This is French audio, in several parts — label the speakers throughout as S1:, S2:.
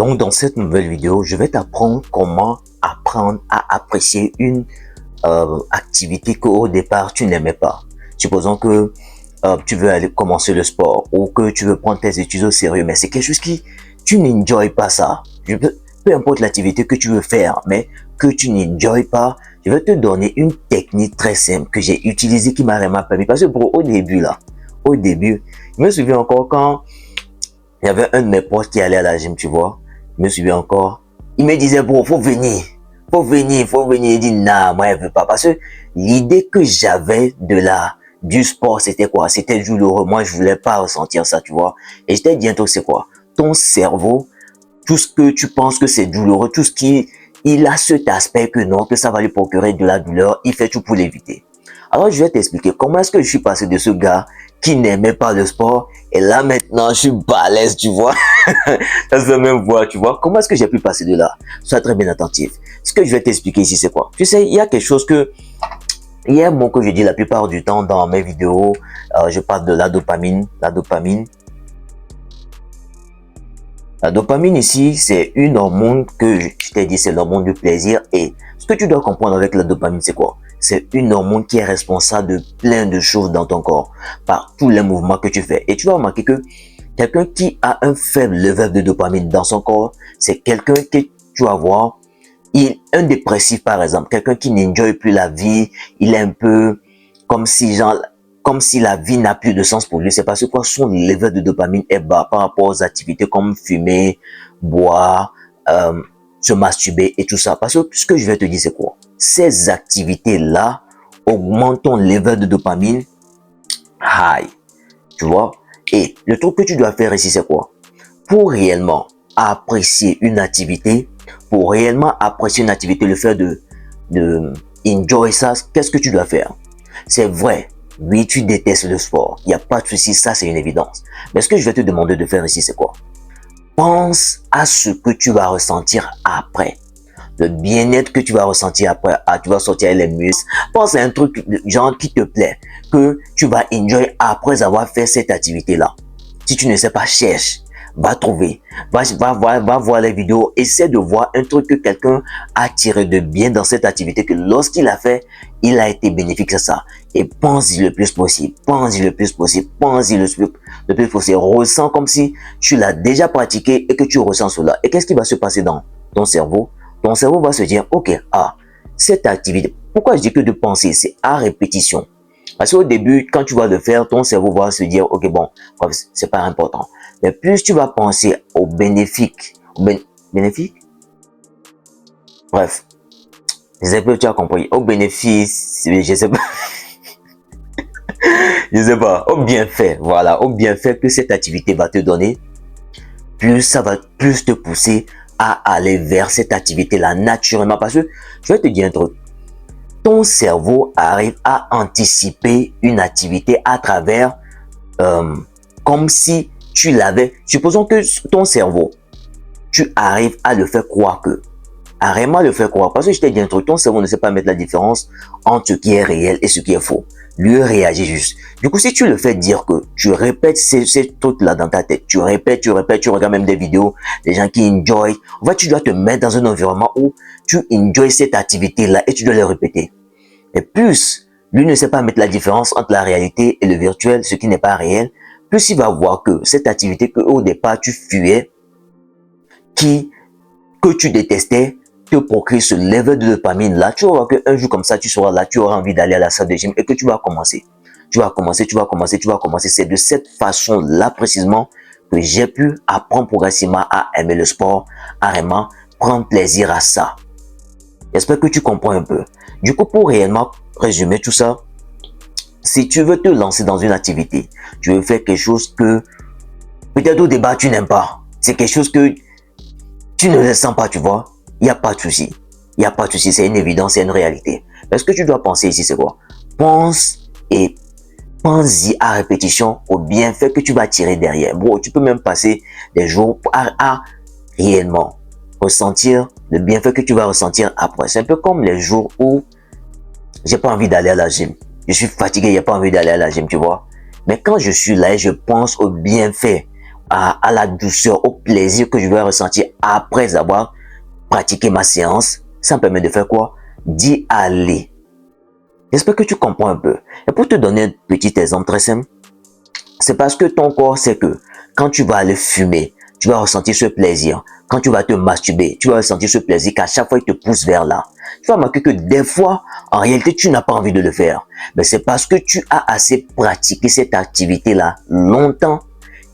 S1: Donc, dans cette nouvelle vidéo, je vais t'apprendre comment apprendre à apprécier une activité qu'au départ, tu n'aimais pas. Supposons que tu veux aller commencer le sport ou que tu veux prendre tes études au sérieux, mais c'est quelque chose qui, tu n'enjoys pas ça. Peu importe l'activité que tu veux faire, mais que tu n'enjoys pas, je vais te donner une technique très simple que j'ai utilisée qui m'a vraiment permis. Parce que au début, je me souviens encore quand il y avait un de mes potes qui allait à la gym, tu vois. Je me souviens encore. Il me disait, bro, faut venir. Faut venir. Il dit, non, moi, je veux pas. Parce que l'idée que j'avais du sport, c'était quoi? C'était douloureux. Moi, je voulais pas ressentir ça, tu vois. Et je t'ai dit un truc, c'est quoi? Ton cerveau, tout ce que tu penses que c'est douloureux, tout ce qui, il a cet aspect que non, que ça va lui procurer de la douleur, il fait tout pour l'éviter. Alors, je vais t'expliquer comment est-ce que je suis passé de ce gars qui n'aimait pas le sport et là, maintenant, je suis balèze, tu vois. Dans la même voie, tu vois. Comment est-ce que j'ai pu passer de là? Sois très bien attentif. Ce que je vais t'expliquer ici, c'est quoi? Tu sais, il y a quelque chose que, il y a un mot que je dis la plupart du temps dans mes vidéos, je parle de la dopamine. La dopamine ici, c'est une hormone que je t'ai dit, c'est l'hormone du plaisir. Et ce que tu dois comprendre avec la dopamine, c'est quoi? C'est une hormone qui est responsable de plein de choses dans ton corps, par tous les mouvements que tu fais. Et tu vas remarquer que quelqu'un qui a un faible level de dopamine dans son corps, c'est quelqu'un que tu vas voir, un dépressif par exemple, quelqu'un qui n'enjoy plus la vie, il est un peu comme si la vie n'a plus de sens pour lui. C'est parce que quoi, son level de dopamine est bas par rapport aux activités comme fumer, boire, se masturber et tout ça. Parce que ce que je vais te dire, c'est quoi? Ces activités-là augmentent ton level de dopamine high. Tu vois? Et le truc que tu dois faire ici, c'est quoi? Pour réellement apprécier une activité, le fait de enjoy ça, qu'est-ce que tu dois faire? C'est vrai, oui, tu détestes le sport. Il n'y a pas de souci, ça c'est une évidence. Mais ce que je vais te demander de faire ici, c'est quoi? Pense à ce que tu vas ressentir après. Le bien-être que tu vas ressentir après. Ah, tu vas sortir les muscles. Pense à un truc genre qui te plaît, que tu vas enjoy après avoir fait cette activité-là. Si tu ne sais pas, cherche, va trouver, va voir les vidéos, essaie de voir un truc que quelqu'un a tiré de bien dans cette activité, que lorsqu'il a fait, il a été bénéfique à ça. Et pense-y le plus possible, le plus possible. Ressens comme si tu l'as déjà pratiqué et que tu ressens cela. Et qu'est-ce qui va se passer dans ton cerveau? Ton cerveau va se dire, ok, cette activité, pourquoi je dis que de penser, c'est à répétition. Parce qu'au début, quand tu vas le faire, ton cerveau va se dire, ok, bon, c'est pas important. Mais plus tu vas penser aux bénéfiques, bénéfiques? Bref, je sais pas, tu as compris. Aux bénéfices, je sais pas. Je sais pas, au bienfait, voilà, au bienfait que cette activité va te donner, plus ça va plus te pousser à aller vers cette activité-là naturellement. Parce que, je vais te dire un truc, ton cerveau arrive à anticiper une activité à travers, comme si tu l'avais. Supposons que ton cerveau, tu arrives à le faire croire que, parce que je t'ai dit un truc, ton cerveau ne sait pas mettre la différence entre ce qui est réel et ce qui est faux. Lui réagit juste. Du coup, si tu le fais dire que tu répètes ces trucs-là dans ta tête, tu répètes, tu regardes même des vidéos, des gens qui enjoy. En fait, tu dois te mettre dans un environnement où tu enjoy cette activité-là et tu dois le répéter. Et plus, lui ne sait pas mettre la différence entre la réalité et le virtuel, ce qui n'est pas réel, plus il va voir que cette activité que au départ tu fuyais, que tu détestais, te procure ce level de dopamine là, tu vas voir qu'un jour comme ça, tu seras là, tu auras envie d'aller à la salle de gym et que tu vas commencer. C'est de cette façon-là précisément que j'ai pu apprendre progressivement à aimer le sport, à vraiment prendre plaisir à ça. J'espère que tu comprends un peu. Du coup, pour réellement résumer tout ça, si tu veux te lancer dans une activité, tu veux faire quelque chose que peut-être au départ tu n'aimes pas, c'est quelque chose que tu ne le sens pas, tu vois, il n'y a pas de souci. C'est une évidence, c'est une réalité. Mais ce que tu dois penser ici, c'est quoi? Pense-y à répétition au bienfait que tu vas tirer derrière. Bon, tu peux même passer des jours à réellement ressentir le bienfait que tu vas ressentir après. C'est un peu comme les jours où j'ai pas envie d'aller à la gym. Je suis fatigué, j'ai pas envie d'aller à la gym, tu vois. Mais quand je suis là et je pense au bienfait, à la douceur, au plaisir que je vais ressentir après avoir pratiqué ma séance, ça me permet de faire quoi? D'y aller. J'espère que tu comprends un peu. Et pour te donner un petit exemple très simple, c'est parce que ton corps sait que quand tu vas aller fumer, tu vas ressentir ce plaisir. Quand tu vas te masturber, tu vas ressentir ce plaisir qu'à chaque fois, il te pousse vers là. Tu vas remarquer que des fois, en réalité, tu n'as pas envie de le faire. Mais c'est parce que tu as assez pratiqué cette activité-là longtemps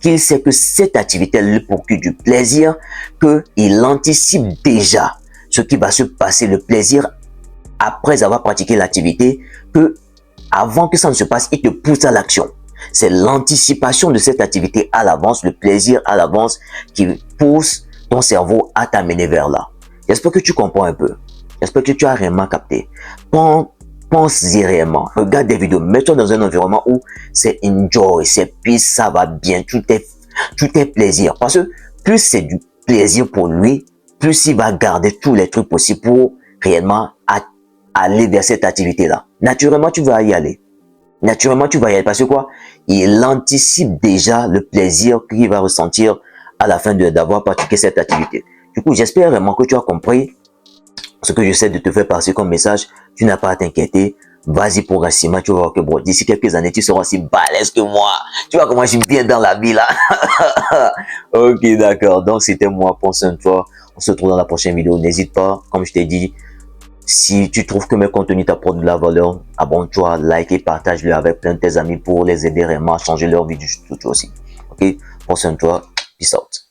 S1: qu'il sait que cette activité lui procure du plaisir, qu'il anticipe déjà ce qui va se passer, le plaisir après avoir pratiqué l'activité, que avant que ça ne se passe, il te pousse à l'action. C'est l'anticipation de cette activité à l'avance, le plaisir à l'avance qui pousse ton cerveau à t'amener vers là. J'espère que tu comprends un peu. J'espère que tu as réellement capté. Pense-y réellement. Regarde des vidéos. Mets-toi dans un environnement où c'est enjoy, c'est peace, ça va bien, tout est plaisir. Parce que plus c'est du plaisir pour lui, plus il va garder tous les trucs possibles pour réellement aller vers cette activité-là. Naturellement, tu vas y aller. Naturellement, tu vas y aller parce que quoi? Il anticipe déjà le plaisir qu'il va ressentir à la fin d'avoir pratiqué cette activité. Du coup, j'espère vraiment que tu as compris ce que j'essaie de te faire passer comme message. Tu n'as pas à t'inquiéter. Vas-y progressivement, tu vas voir que bon, d'ici quelques années, tu seras aussi balèze que moi. Tu vois comment je suis bien dans la vie là. Ok, d'accord. Donc, c'était moi. Pense à toi. On se retrouve dans la prochaine vidéo. N'hésite pas, comme je t'ai dit, si tu trouves que mes contenus t'apportent de la valeur, abonne-toi, like et partage-le avec plein de tes amis pour les aider réellement à changer leur vie du tout aussi. Ok? Prends soin de toi. Peace out.